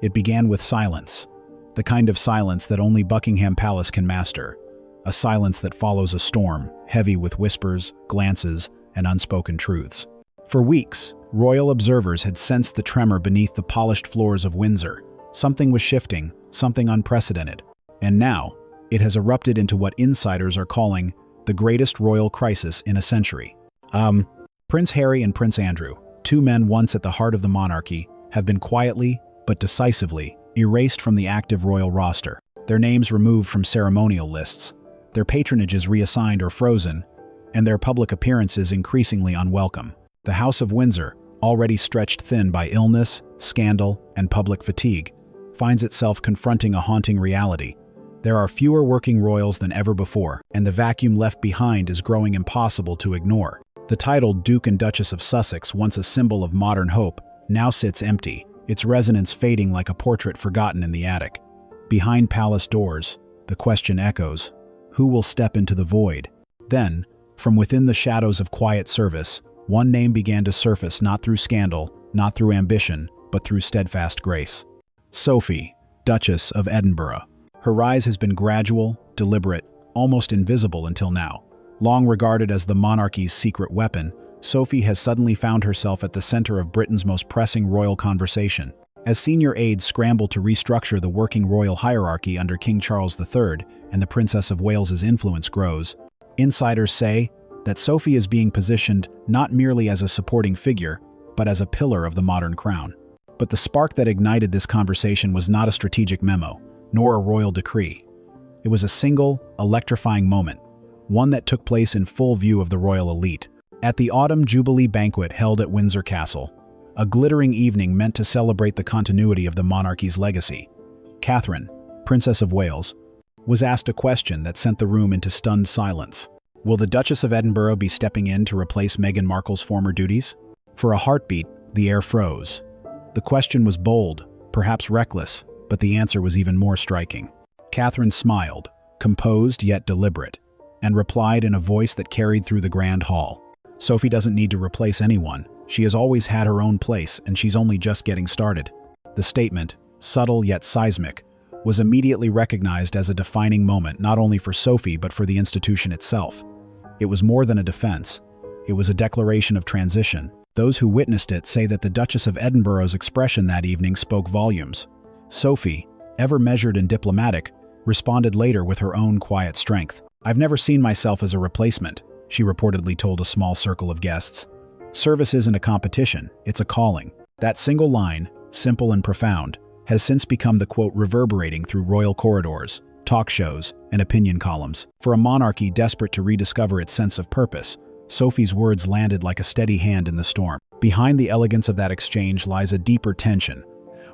It began with silence, the kind of silence that only Buckingham Palace can master, a silence that follows a storm, heavy with whispers, glances, and unspoken truths. For weeks, royal observers had sensed the tremor beneath the polished floors of Windsor. Something was shifting, something unprecedented. And now, it has erupted into what insiders are calling the greatest royal crisis in a century. Prince Harry and Prince Andrew, two men once at the heart of the monarchy, have been quietly, but decisively, erased from the active royal roster. Their names removed from ceremonial lists, their patronages reassigned or frozen, and their public appearances increasingly unwelcome. The House of Windsor, already stretched thin by illness, scandal, and public fatigue, finds itself confronting a haunting reality. There are fewer working royals than ever before, and the vacuum left behind is growing impossible to ignore. The title Duke and Duchess of Sussex, once a symbol of modern hope, now sits empty, its resonance fading like a portrait forgotten in the attic. Behind palace doors, the question echoes, who will step into the void? Then, from within the shadows of quiet service, one name began to surface, not through scandal, not through ambition, but through steadfast grace. Sophie, Duchess of Edinburgh. Her rise has been gradual, deliberate, almost invisible until now. Long regarded as the monarchy's secret weapon, Sophie has suddenly found herself at the center of Britain's most pressing royal conversation. As senior aides scramble to restructure the working royal hierarchy under King Charles III and the Princess of Wales's influence grows, insiders say that Sophie is being positioned not merely as a supporting figure, but as a pillar of the modern crown. But the spark that ignited this conversation was not a strategic memo, nor a royal decree. It was a single, electrifying moment, one that took place in full view of the royal elite. At the Autumn Jubilee banquet held at Windsor Castle, a glittering evening meant to celebrate the continuity of the monarchy's legacy, Catherine, Princess of Wales, was asked a question that sent the room into stunned silence. Will the Duchess of Edinburgh be stepping in to replace Meghan Markle's former duties? For a heartbeat, the air froze. The question was bold, perhaps reckless, but the answer was even more striking. Catherine smiled, composed yet deliberate, and replied in a voice that carried through the grand hall. Sophie doesn't need to replace anyone. She has always had her own place, and she's only just getting started. The statement, subtle yet seismic, was immediately recognized as a defining moment not only for Sophie but for the institution itself. It was more than a defense. It was a declaration of transition. Those who witnessed it say that the Duchess of Edinburgh's expression that evening spoke volumes. Sophie, ever measured and diplomatic, responded later with her own quiet strength. "I've never seen myself as a replacement," she reportedly told a small circle of guests. "Service isn't a competition, it's a calling." That single line, simple and profound, has since become the quote reverberating through royal corridors, talk shows, and opinion columns. For a monarchy desperate to rediscover its sense of purpose, Sophie's words landed like a steady hand in the storm. Behind the elegance of that exchange lies a deeper tension,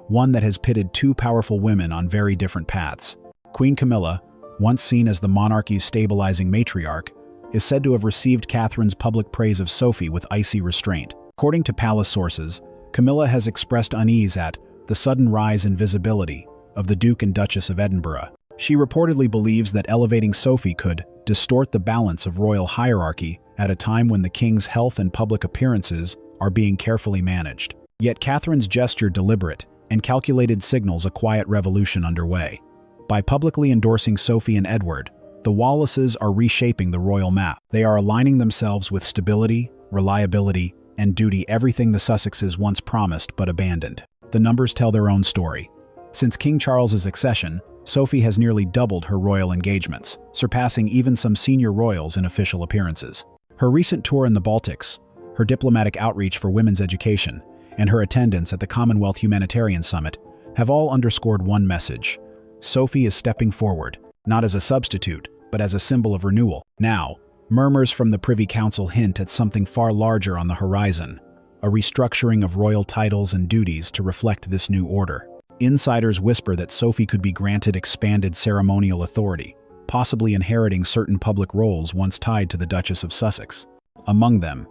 one that has pitted two powerful women on very different paths. Queen Camila, once seen as the monarchy's stabilizing matriarch, is said to have received Catherine's public praise of Sophie with icy restraint. According to palace sources, Camilla has expressed unease at the sudden rise in visibility of the Duke and Duchess of Edinburgh. She reportedly believes that elevating Sophie could distort the balance of royal hierarchy at a time when the king's health and public appearances are being carefully managed. Yet Catherine's gesture deliberate and calculated signals a quiet revolution underway. By publicly endorsing Sophie and Edward, the Wallaces are reshaping the royal map. They are aligning themselves with stability, reliability, and duty, everything the Sussexes once promised but abandoned. The numbers tell their own story. Since King Charles's accession, Sophie has nearly doubled her royal engagements, surpassing even some senior royals in official appearances. Her recent tour in the Baltics, her diplomatic outreach for women's education, and her attendance at the Commonwealth Humanitarian Summit have all underscored one message. Sophie is stepping forward, not as a substitute, but as a symbol of renewal. Now, murmurs from the Privy Council hint at something far larger on the horizon, a restructuring of royal titles and duties to reflect this new order. Insiders whisper that Sophie could be granted expanded ceremonial authority, possibly inheriting certain public roles once tied to the Duchess of Sussex. Among them,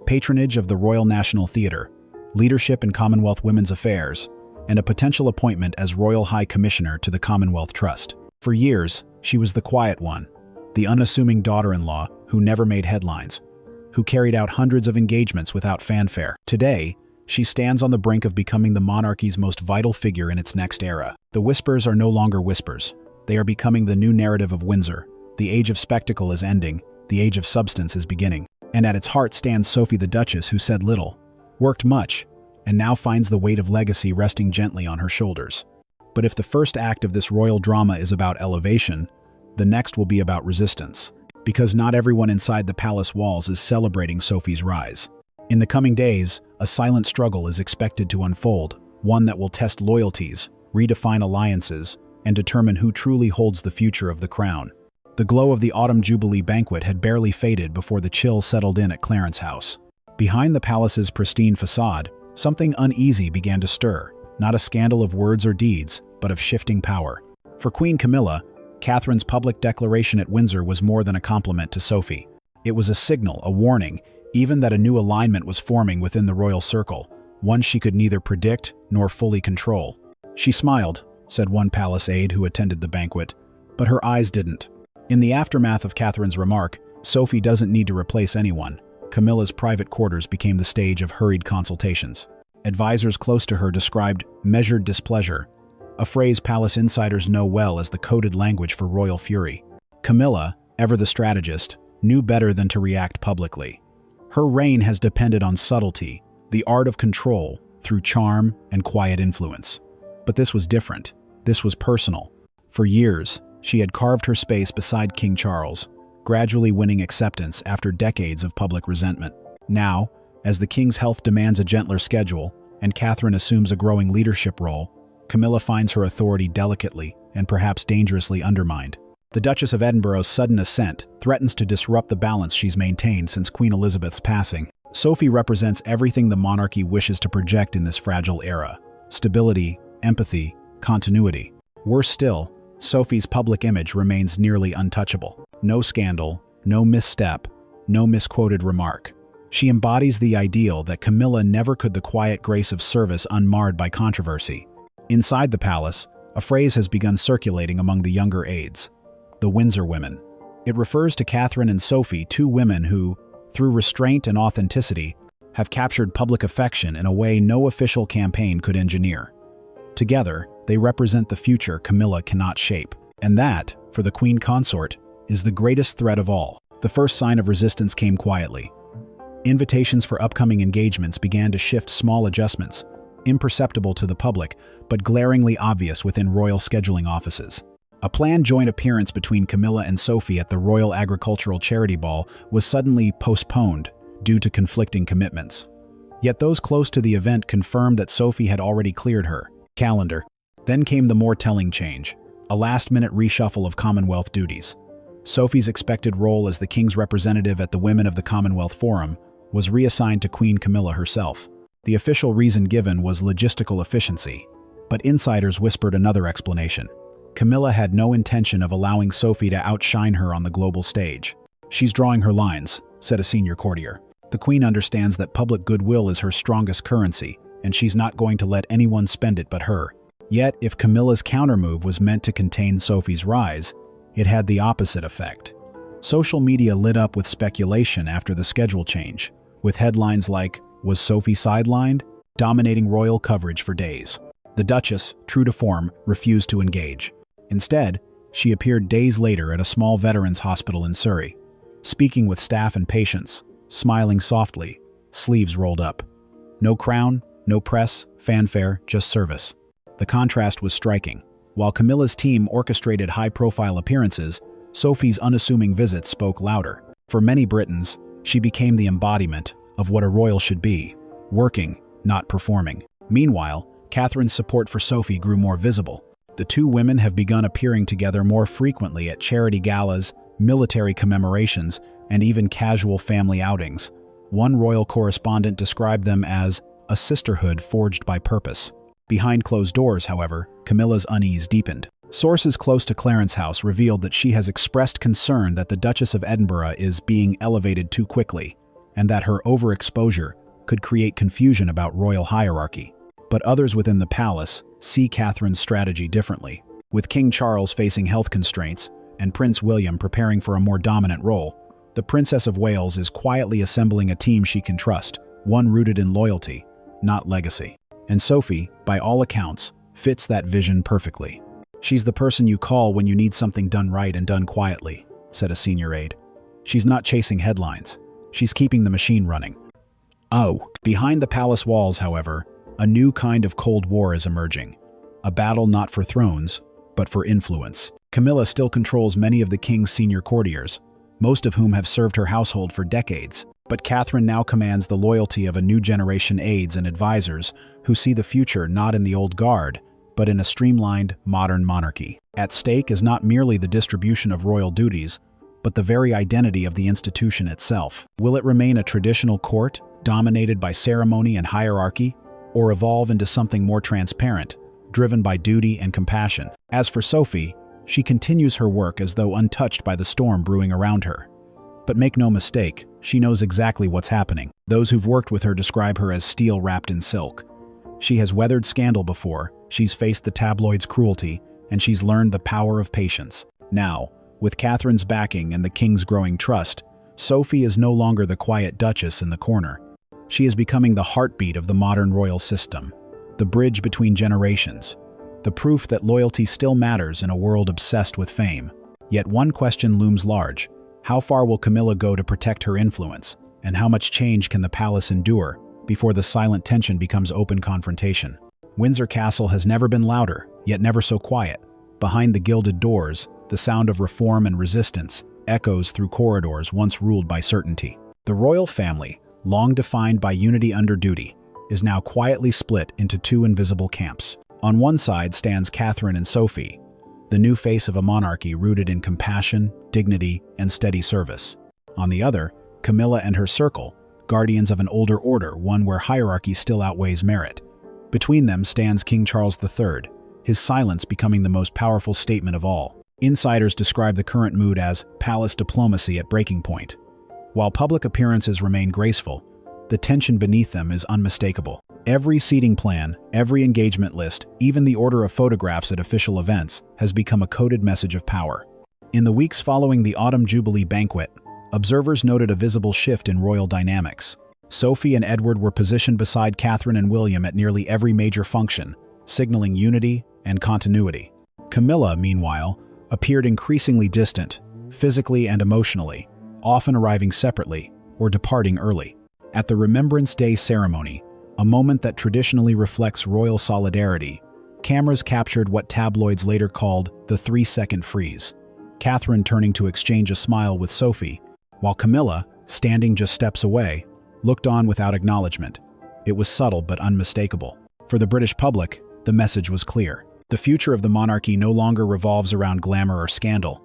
patronage of the Royal National Theatre, leadership in Commonwealth Women's Affairs, and a potential appointment as Royal High Commissioner to the Commonwealth Trust. For years, she was the quiet one, the unassuming daughter-in-law who never made headlines, who carried out hundreds of engagements without fanfare. Today, She stands on the brink of becoming the monarchy's most vital figure in its next era. The whispers are no longer whispers. They are becoming the new narrative of Windsor. The age of spectacle is ending. The age of substance is beginning. And at its heart stands Sophie the Duchess, who said little, worked much, and now finds the weight of legacy resting gently on her shoulders. But if the first act of this royal drama is about elevation, the next will be about resistance. Because not everyone inside the palace walls is celebrating Sophie's rise. In the coming days, a silent struggle is expected to unfold, one that will test loyalties, redefine alliances, and determine who truly holds the future of the crown. The glow of the Autumn Jubilee banquet had barely faded before the chill settled in at Clarence House. Behind the palace's pristine facade, something uneasy began to stir, not a scandal of words or deeds, but of shifting power. For Queen Camilla, Catherine's public declaration at Windsor was more than a compliment to Sophie. It was a signal, a warning, even that a new alignment was forming within the royal circle, one she could neither predict nor fully control. She smiled, said one palace aide who attended the banquet, but her eyes didn't. In the aftermath of Catherine's remark, Sophie doesn't need to replace anyone. Camilla's private quarters became the stage of hurried consultations. Advisors close to her described measured displeasure, a phrase palace insiders know well as the coded language for royal fury. Camilla, ever the strategist, knew better than to react publicly. Her reign has depended on subtlety, the art of control, through charm and quiet influence. But this was different. This was personal. For years, she had carved her space beside King Charles, gradually winning acceptance after decades of public resentment. Now, as the king's health demands a gentler schedule and Catherine assumes a growing leadership role, Camilla finds her authority delicately and perhaps dangerously undermined. The Duchess of Edinburgh's sudden ascent threatens to disrupt the balance she's maintained since Queen Elizabeth's passing. Sophie represents everything the monarchy wishes to project in this fragile era: stability, empathy, continuity. Worse still, Sophie's public image remains nearly untouchable. No scandal, no misstep, no misquoted remark. She embodies the ideal that Camilla never could, the quiet grace of service unmarred by controversy. Inside the palace, a phrase has begun circulating among the younger aides: the Windsor women. It refers to Catherine and Sophie, two women who, through restraint and authenticity, have captured public affection in a way no official campaign could engineer. Together, they represent the future Camilla cannot shape. And that, for the Queen Consort, is the greatest threat of all. The first sign of resistance came quietly. Invitations for upcoming engagements began to shift, small adjustments, imperceptible to the public, but glaringly obvious within royal scheduling offices. A planned joint appearance between Camilla and Sophie at the Royal Agricultural Charity Ball was suddenly postponed due to conflicting commitments. Yet those close to the event confirmed that Sophie had already cleared her calendar. Then came the more telling change, a last-minute reshuffle of Commonwealth duties. Sophie's expected role as the king's representative at the Women of the Commonwealth Forum was reassigned to Queen Camilla herself. The official reason given was logistical efficiency, but insiders whispered another explanation. Camilla had no intention of allowing Sophie to outshine her on the global stage. "She's drawing her lines," said a senior courtier. "The Queen understands that public goodwill is her strongest currency, and she's not going to let anyone spend it but her." Yet, if Camilla's countermove was meant to contain Sophie's rise, it had the opposite effect. Social media lit up with speculation after the schedule change, with headlines like, "Was Sophie sidelined?" dominating royal coverage for days. The Duchess, true to form, refused to engage. Instead, she appeared days later at a small veterans' hospital in Surrey, speaking with staff and patients, smiling softly, sleeves rolled up. No crown, no press, fanfare, just service. The contrast was striking. While Camilla's team orchestrated high-profile appearances, Sophie's unassuming visits spoke louder. For many Britons, she became the embodiment of what a royal should be: working, not performing. Meanwhile, Catherine's support for Sophie grew more visible. The two women have begun appearing together more frequently at charity galas, military commemorations, and even casual family outings. One royal correspondent described them as a sisterhood forged by purpose. Behind closed doors, however, Camilla's unease deepened. Sources close to Clarence House revealed that she has expressed concern that the Duchess of Edinburgh is being elevated too quickly, and that her overexposure could create confusion about royal hierarchy. But others within the palace see Catherine's strategy differently. With King Charles facing health constraints and Prince William preparing for a more dominant role, the Princess of Wales is quietly assembling a team she can trust, one rooted in loyalty, not legacy. And Sophie, by all accounts, fits that vision perfectly. "She's the person you call when you need something done right and done quietly," said a senior aide. "She's not chasing headlines. She's keeping the machine running." Oh, behind the palace walls, however, a new kind of Cold War is emerging. A battle not for thrones, but for influence. Camila still controls many of the king's senior courtiers, most of whom have served her household for decades. But Catherine now commands the loyalty of a new generation aides and advisors who see the future not in the old guard, but in a streamlined, modern monarchy. At stake is not merely the distribution of royal duties, but the very identity of the institution itself. Will it remain a traditional court, dominated by ceremony and hierarchy, or evolve into something more transparent, driven by duty and compassion? As for Sophie, she continues her work as though untouched by the storm brewing around her. But make no mistake, she knows exactly what's happening. Those who've worked with her describe her as steel wrapped in silk. She has weathered scandal before, she's faced the tabloids' cruelty, and she's learned the power of patience. Now, with Catherine's backing and the king's growing trust, Sophie is no longer the quiet duchess in the corner. She is becoming the heartbeat of the modern royal system, the bridge between generations, the proof that loyalty still matters in a world obsessed with fame. Yet one question looms large. How far will Camila go to protect her influence, and how much change can the palace endure before the silent tension becomes open confrontation? Windsor Castle has never been louder, yet never so quiet. Behind the gilded doors, the sound of reform and resistance echoes through corridors once ruled by certainty. The royal family, long defined by unity under duty, is now quietly split into two invisible camps. On one side stands Catherine and Sophie, the new face of a monarchy rooted in compassion, dignity, and steady service. On the other, Camila and her circle, guardians of an older order, one where hierarchy still outweighs merit. Between them stands King Charles III, his silence becoming the most powerful statement of all. Insiders describe the current mood as palace diplomacy at breaking point. While public appearances remain graceful, the tension beneath them is unmistakable. Every seating plan, every engagement list, even the order of photographs at official events, has become a coded message of power. In the weeks following the Autumn Jubilee banquet, observers noted a visible shift in royal dynamics. Sophie and Edward were positioned beside Catherine and William at nearly every major function, signaling unity and continuity. Camilla, meanwhile, appeared increasingly distant, physically and emotionally, often arriving separately or departing early. At the Remembrance Day ceremony, a moment that traditionally reflects royal solidarity, cameras captured what tabloids later called the 3-second freeze. Catherine turning to exchange a smile with Sophie, while Camilla, standing just steps away, looked on without acknowledgement. It was subtle but unmistakable. For the British public, the message was clear. The future of the monarchy no longer revolves around glamour or scandal.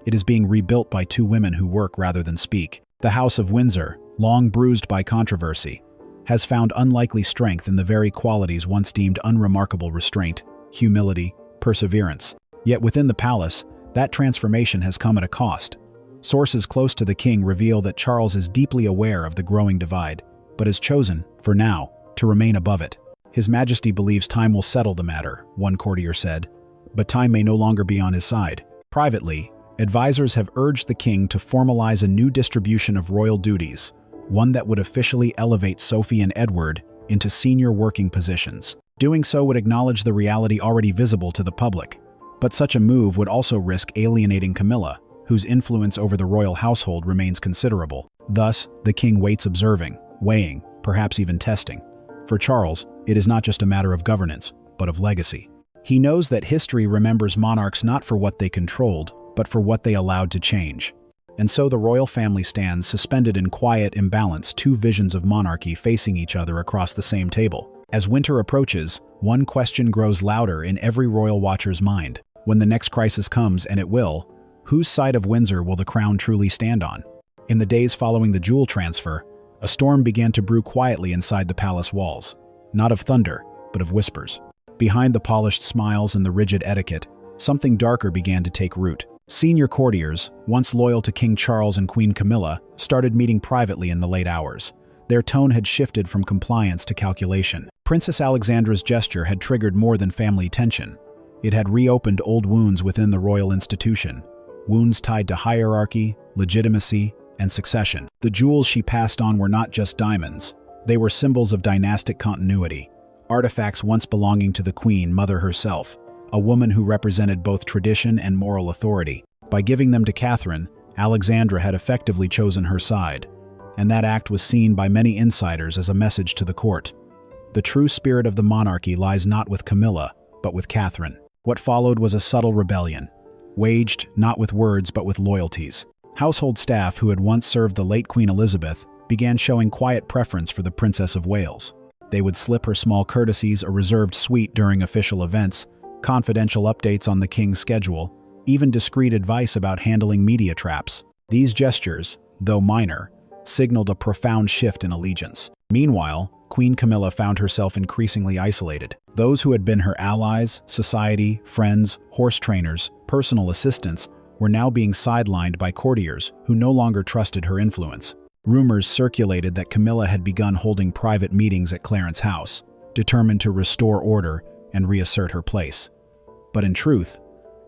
It is being rebuilt by two women who work rather than speak. The House of Windsor, long bruised by controversy, has found unlikely strength in the very qualities once deemed unremarkable: restraint, humility, perseverance. Yet within the palace, that transformation has come at a cost. Sources close to the king reveal that Charles is deeply aware of the growing divide, but has chosen, for now, to remain above it. His Majesty believes time will settle the matter, one courtier said, but time may no longer be on his side. Privately, advisors have urged the king to formalize a new distribution of royal duties, one that would officially elevate Sophie and Edward into senior working positions. Doing so would acknowledge the reality already visible to the public. But such a move would also risk alienating Camilla, whose influence over the royal household remains considerable. Thus, the king waits observing, weighing, perhaps even testing. For Charles, it is not just a matter of governance, but of legacy. He knows that history remembers monarchs not for what they controlled, but for what they allowed to change. And so the royal family stands suspended in quiet imbalance, two visions of monarchy facing each other across the same table. As winter approaches, one question grows louder in every royal watcher's mind. When the next crisis comes, and it will, whose side of Windsor will the crown truly stand on? In the days following the jewel transfer, a storm began to brew quietly inside the palace walls. Not of thunder, but of whispers. Behind the polished smiles and the rigid etiquette, something darker began to take root. Senior courtiers, once loyal to King Charles and Queen Camilla, started meeting privately in the late hours. Their tone had shifted from compliance to calculation. Princess Alexandra's gesture had triggered more than family tension. It had reopened old wounds within the royal institution, wounds tied to hierarchy, legitimacy, and succession. The jewels she passed on were not just diamonds. They were symbols of dynastic continuity, artifacts once belonging to the Queen Mother herself, a woman who represented both tradition and moral authority. By giving them to Catherine, Alexandra had effectively chosen her side, and that act was seen by many insiders as a message to the court. The true spirit of the monarchy lies not with Camilla, but with Catherine. What followed was a subtle rebellion, waged not with words but with loyalties. Household staff who had once served the late Queen Elizabeth began showing quiet preference for the Princess of Wales. They would slip her small courtesies a reserved suite during official events, confidential updates on the king's schedule, even discreet advice about handling media traps. These gestures, though minor, signaled a profound shift in allegiance. Meanwhile, Queen Camilla found herself increasingly isolated. Those who had been her allies, society, friends, horse trainers, personal assistants, were now being sidelined by courtiers who no longer trusted her influence. Rumors circulated that Camilla had begun holding private meetings at Clarence's house, determined to restore order and reassert her place. But in truth,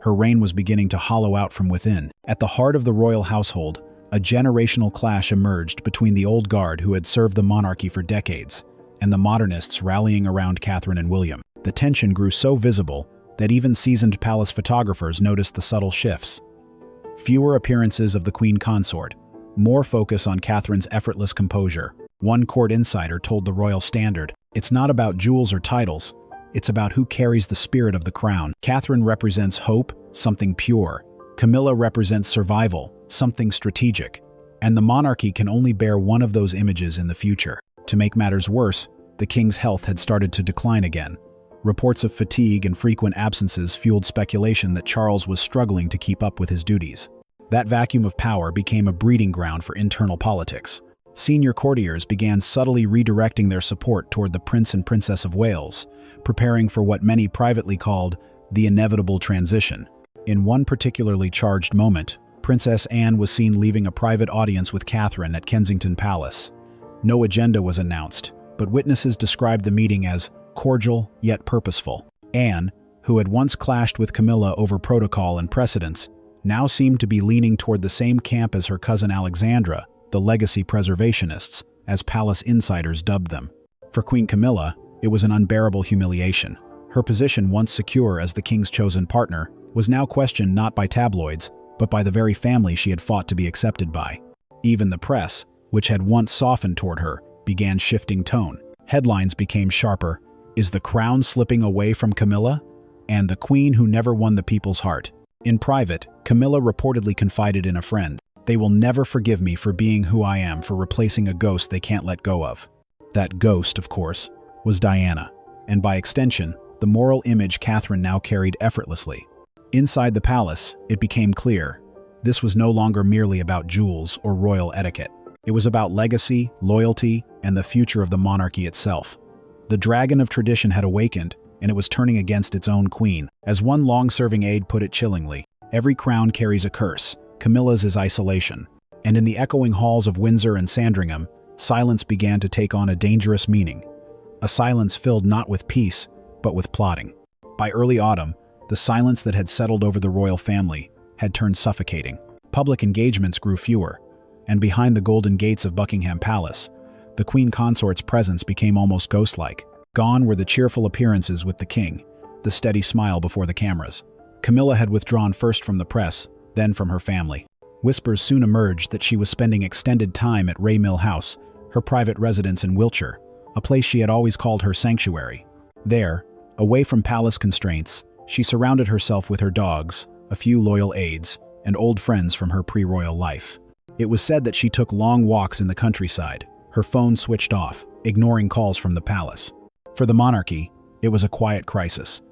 her reign was beginning to hollow out from within. At the heart of the royal household, a generational clash emerged between the old guard who had served the monarchy for decades and the modernists rallying around Catherine and William. The tension grew so visible that even seasoned palace photographers noticed the subtle shifts. Fewer appearances of the queen consort, more focus on Catherine's effortless composure. One court insider told the Royal Standard, "It's not about jewels or titles, it's about who carries the spirit of the crown." Catherine represents hope, something pure. Camilla represents survival, something strategic. And the monarchy can only bear one of those images in the future. To make matters worse, the king's health had started to decline again. Reports of fatigue and frequent absences fueled speculation that Charles was struggling to keep up with his duties. That vacuum of power became a breeding ground for internal politics. Senior courtiers began subtly redirecting their support toward the Prince and Princess of Wales, preparing for what many privately called the inevitable transition. In one particularly charged moment, Princess Anne was seen leaving a private audience with Catherine at Kensington Palace. No agenda was announced, but witnesses described the meeting as cordial yet purposeful. Anne, who had once clashed with Camilla over protocol and precedence, now seemed to be leaning toward the same camp as her cousin Alexandra, the legacy preservationists, as palace insiders dubbed them. For Queen Camilla, it was an unbearable humiliation. Her position, once secure as the king's chosen partner, was now questioned not by tabloids, but by the very family she had fought to be accepted by. Even the press, which had once softened toward her, began shifting tone. Headlines became sharper. "Is the crown slipping away from Camilla?" And "the queen who never won the people's heart." In private, Camilla reportedly confided in a friend, "They will never forgive me for being who I am, for replacing a ghost they can't let go of." That ghost, of course, was Diana, and by extension, the moral image Catherine now carried effortlessly. Inside the palace, it became clear, this was no longer merely about jewels or royal etiquette. It was about legacy, loyalty, and the future of the monarchy itself. The dragon of tradition had awakened, and it was turning against its own queen. As one long-serving aide put it chillingly, "Every crown carries a curse. Camilla's is isolation." And in the echoing halls of Windsor and Sandringham, silence began to take on a dangerous meaning. A silence filled not with peace, but with plotting. By early autumn, the silence that had settled over the royal family had turned suffocating. Public engagements grew fewer, and behind the golden gates of Buckingham Palace, the queen consort's presence became almost ghost-like. Gone were the cheerful appearances with the king, the steady smile before the cameras. Camilla had withdrawn first from the press, then from her family. Whispers soon emerged that she was spending extended time at Mill House, her private residence in Wiltshire, a place she had always called her sanctuary. There, away from palace constraints, she surrounded herself with her dogs, a few loyal aides, and old friends from her pre-royal life. It was said that she took long walks in the countryside, her phone switched off, ignoring calls from the palace. For the monarchy, it was a quiet crisis.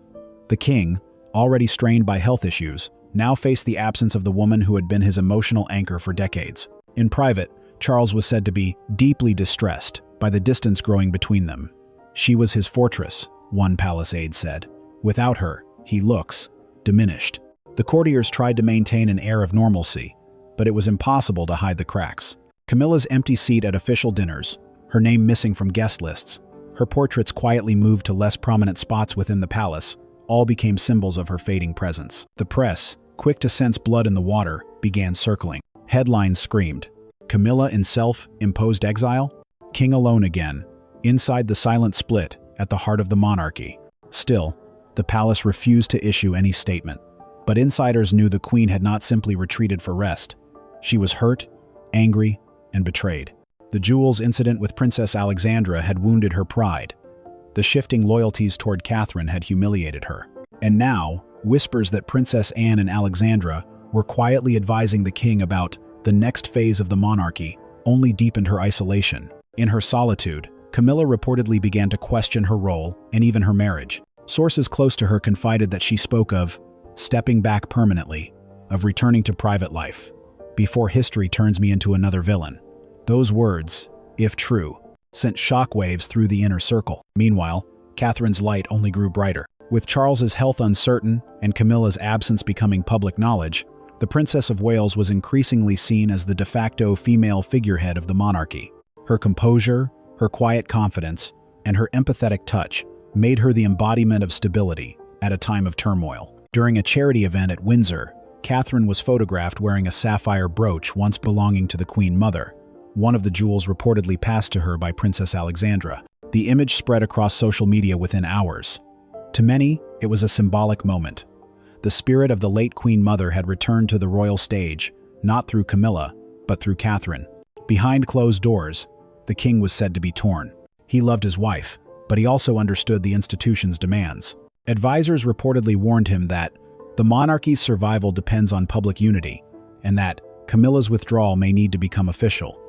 The king, already strained by health issues, now faced the absence of the woman who had been his emotional anchor for decades. In private, Charles was said to be deeply distressed by the distance growing between them. "She was his fortress," one palace aide said. "Without her, he looks diminished." The courtiers tried to maintain an air of normalcy, but it was impossible to hide the cracks. Camilla's empty seat at official dinners, her name missing from guest lists, her portraits quietly moved to less prominent spots within the palace, all became symbols of her fading presence. The press, quick to sense blood in the water, began circling. Headlines screamed, "Camilla in self-imposed exile? King alone again," inside the silent split at the heart of the monarchy. Still, the palace refused to issue any statement. But insiders knew the queen had not simply retreated for rest. She was hurt, angry, and betrayed. The jewels incident with Princess Alexandra had wounded her pride. The shifting loyalties toward Catherine had humiliated her. And now, whispers that Princess Anne and Alexandra were quietly advising the king about the next phase of the monarchy only deepened her isolation. In her solitude, Camila reportedly began to question her role and even her marriage. Sources close to her confided that she spoke of stepping back permanently, of returning to private life, before history turns me into another villain. Those words, if true, sent shockwaves through the inner circle. Meanwhile, Catherine's light only grew brighter. With Charles's health uncertain and Camilla's absence becoming public knowledge, the Princess of Wales was increasingly seen as the de facto female figurehead of the monarchy. Her composure, her quiet confidence, and her empathetic touch made her the embodiment of stability at a time of turmoil. During a charity event at Windsor, Catherine was photographed wearing a sapphire brooch once belonging to the Queen Mother. One of the jewels reportedly passed to her by Princess Alexandra. The image spread across social media within hours. To many, it was a symbolic moment. The spirit of the late Queen Mother had returned to the royal stage, not through Camilla, but through Catherine. Behind closed doors, the king was said to be torn. He loved his wife, but he also understood the institution's demands. Advisors reportedly warned him that the monarchy's survival depends on public unity, and that Camilla's withdrawal may need to become official.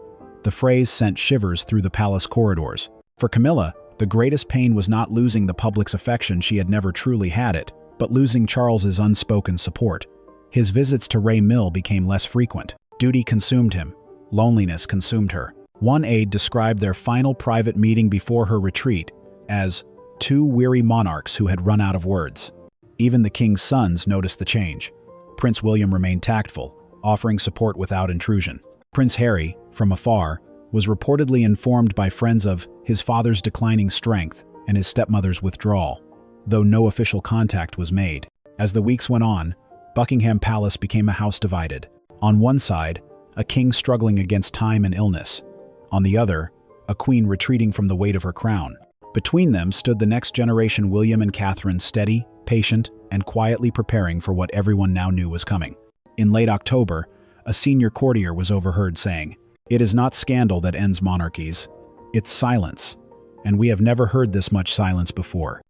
The phrase sent shivers through the palace corridors. For Camilla, the greatest pain was not losing the public's affection, she had never truly had it, but losing Charles's unspoken support. His visits to Ray Mill became less frequent. Duty consumed him. Loneliness consumed her. One aide described their final private meeting before her retreat as two weary monarchs who had run out of words. Even the king's sons noticed the change. Prince William remained tactful, offering support without intrusion. Prince Harry, from afar, was reportedly informed by friends of his father's declining strength and his stepmother's withdrawal, though no official contact was made. As the weeks went on, Buckingham Palace became a house divided. On one side, a king struggling against time and illness. On the other, a queen retreating from the weight of her crown. Between them stood the next generation, William and Catherine, steady, patient, and quietly preparing for what everyone now knew was coming. In late October, a senior courtier was overheard saying, "It is not scandal that ends monarchies. It's silence. And we have never heard this much silence before."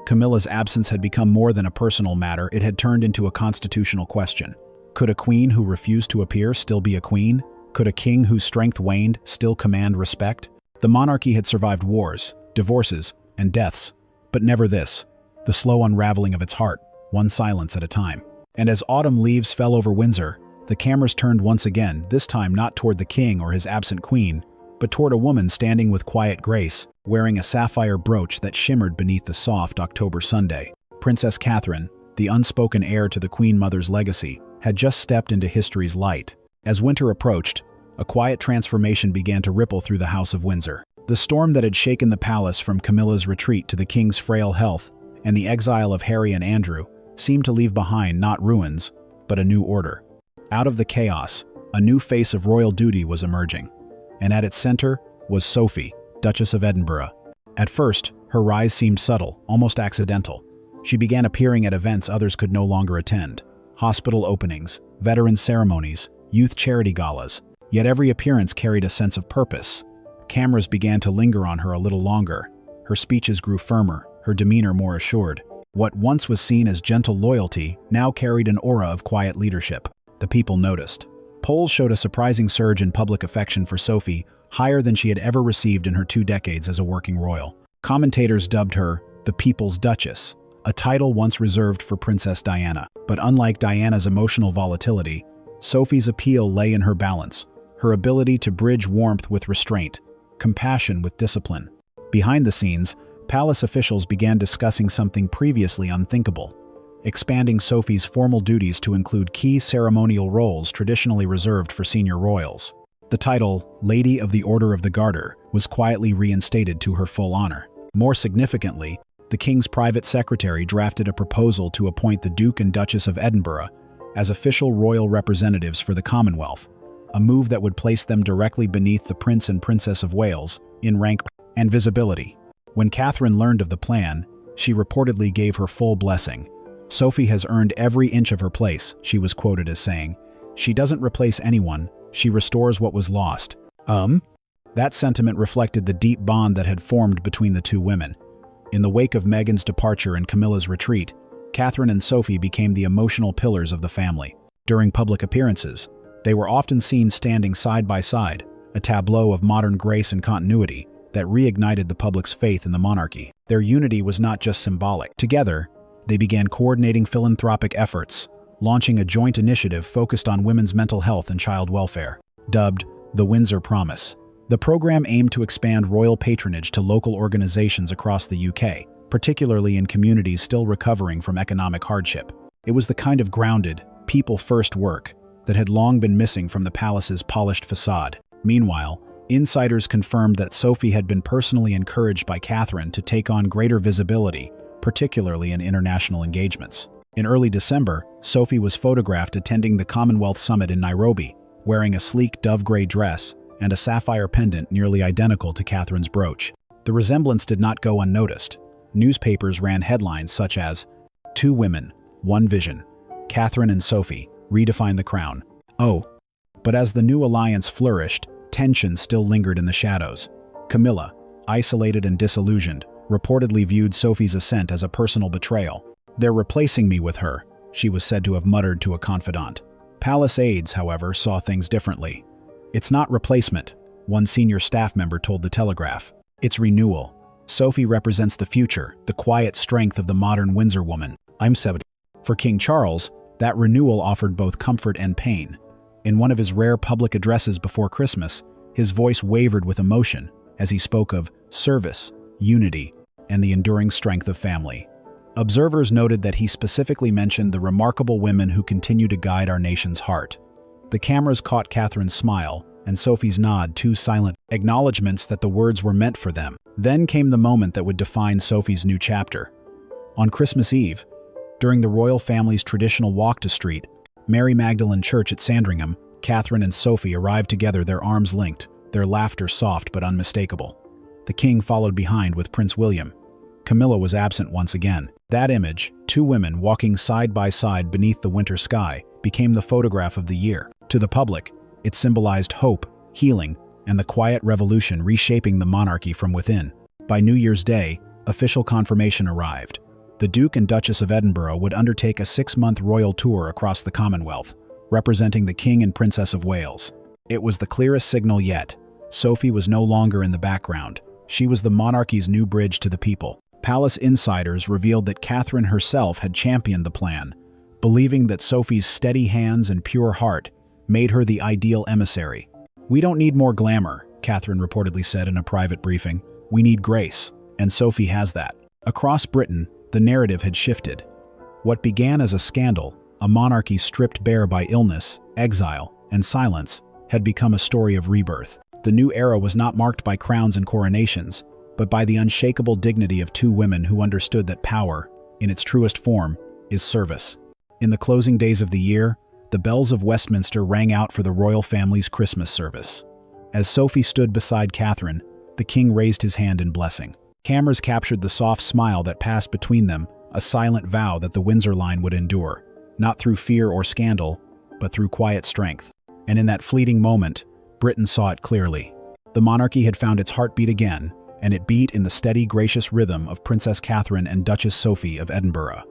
Camilla's absence had become more than a personal matter, it had turned into a constitutional question. Could a queen who refused to appear still be a queen? Could a king whose strength waned still command respect? The monarchy had survived wars, divorces, and deaths, but never this, the slow unraveling of its heart, one silence at a time. And as autumn leaves fell over Windsor, the cameras turned once again, this time not toward the king or his absent queen, but toward a woman standing with quiet grace, wearing a sapphire brooch that shimmered beneath the soft October Sunday. Princess Catherine, the unspoken heir to the Queen Mother's legacy, had just stepped into history's light. As winter approached, a quiet transformation began to ripple through the House of Windsor. The storm that had shaken the palace from Camilla's retreat to the king's frail health and the exile of Harry and Andrew seemed to leave behind not ruins, but a new order. Out of the chaos, a new face of royal duty was emerging, and at its center was Sophie, Duchess of Edinburgh. At first, her rise seemed subtle, almost accidental. She began appearing at events others could no longer attend: hospital openings, veteran ceremonies, youth charity galas. Yet every appearance carried a sense of purpose. Cameras began to linger on her a little longer. Her speeches grew firmer, her demeanor more assured. What once was seen as gentle loyalty now carried an aura of quiet leadership. The people noticed. Polls showed a surprising surge in public affection for Sophie, higher than she had ever received in her 2 decades as a working royal. Commentators dubbed her the People's Duchess, a title once reserved for Princess Diana. But unlike Diana's emotional volatility, Sophie's appeal lay in her balance, her ability to bridge warmth with restraint, compassion with discipline. Behind the scenes, palace officials began discussing something previously unthinkable: expanding Sophie's formal duties to include key ceremonial roles traditionally reserved for senior royals. The title, Lady of the Order of the Garter, was quietly reinstated to her full honor. More significantly, the king's private secretary drafted a proposal to appoint the Duke and Duchess of Edinburgh as official royal representatives for the Commonwealth, a move that would place them directly beneath the Prince and Princess of Wales in rank. and visibility. When Catherine learned of the plan, she reportedly gave her full blessing. "Sophie has earned every inch of her place," she was quoted as saying. "She doesn't replace anyone, she restores what was lost." That sentiment reflected the deep bond that had formed between the two women. In the wake of Meghan's departure and Camilla's retreat, Catherine and Sophie became the emotional pillars of the family. During public appearances, they were often seen standing side by side, a tableau of modern grace and continuity that reignited the public's faith in the monarchy. Their unity was not just symbolic. Together, they began coordinating philanthropic efforts, launching a joint initiative focused on women's mental health and child welfare. Dubbed the Windsor Promise, the program aimed to expand royal patronage to local organizations across the UK, particularly in communities still recovering from economic hardship. It was the kind of grounded, people-first work that had long been missing from the palace's polished facade. Meanwhile, insiders confirmed that Sophie had been personally encouraged by Catherine to take on greater visibility, particularly in international engagements. In early December, Sophie was photographed attending the Commonwealth Summit in Nairobi, wearing a sleek dove-gray dress and a sapphire pendant nearly identical to Catherine's brooch. The resemblance did not go unnoticed. Newspapers ran headlines such as, "Two women, one vision. Catherine and Sophie redefine the crown." But as the new alliance flourished, tension still lingered in the shadows. Camila, isolated and disillusioned, reportedly viewed Sophie's ascent as a personal betrayal. "They're replacing me with her," she was said to have muttered to a confidant. Palace aides, however, saw things differently. "It's not replacement," one senior staff member told The Telegraph. "It's renewal. Sophie represents the future, the quiet strength of the modern Windsor woman. I'm 70. For King Charles, that renewal offered both comfort and pain. In one of his rare public addresses before Christmas, his voice wavered with emotion as he spoke of service, unity, and the enduring strength of family. Observers noted that he specifically mentioned the remarkable women who continue to guide our nation's heart. The cameras caught Catherine's smile and Sophie's nod, two silent acknowledgments that the words were meant for them. Then came the moment that would define Sophie's new chapter. On Christmas Eve, during the royal family's traditional walk to St. Mary Magdalene Church at Sandringham, Catherine and Sophie arrived together, their arms linked, their laughter soft but unmistakable. The king followed behind with Prince William. Camilla was absent once again. That image, two women walking side by side beneath the winter sky, became the photograph of the year. To the public, it symbolized hope, healing, and the quiet revolution reshaping the monarchy from within. By New Year's Day, official confirmation arrived. The Duke and Duchess of Edinburgh would undertake a 6-month royal tour across the Commonwealth, representing the King and Princess of Wales. It was the clearest signal yet. Sophie was no longer in the background. She was the monarchy's new bridge to the people. Palace insiders revealed that Catherine herself had championed the plan, believing that Sophie's steady hands and pure heart made her the ideal emissary. "We don't need more glamour," Catherine reportedly said in a private briefing. "We need grace, and Sophie has that." Across Britain, the narrative had shifted. What began as a scandal, a monarchy stripped bare by illness, exile, and silence, had become a story of rebirth. The new era was not marked by crowns and coronations, but by the unshakable dignity of two women who understood that power, in its truest form, is service. In the closing days of the year, the bells of Westminster rang out for the royal family's Christmas service. As Sophie stood beside Catherine, the king raised his hand in blessing. Cameras captured the soft smile that passed between them, a silent vow that the Windsor line would endure, not through fear or scandal, but through quiet strength. And in that fleeting moment, Britain saw it clearly. The monarchy had found its heartbeat again, and it beat in the steady, gracious rhythm of Princess Catherine and Duchess Sophie of Edinburgh.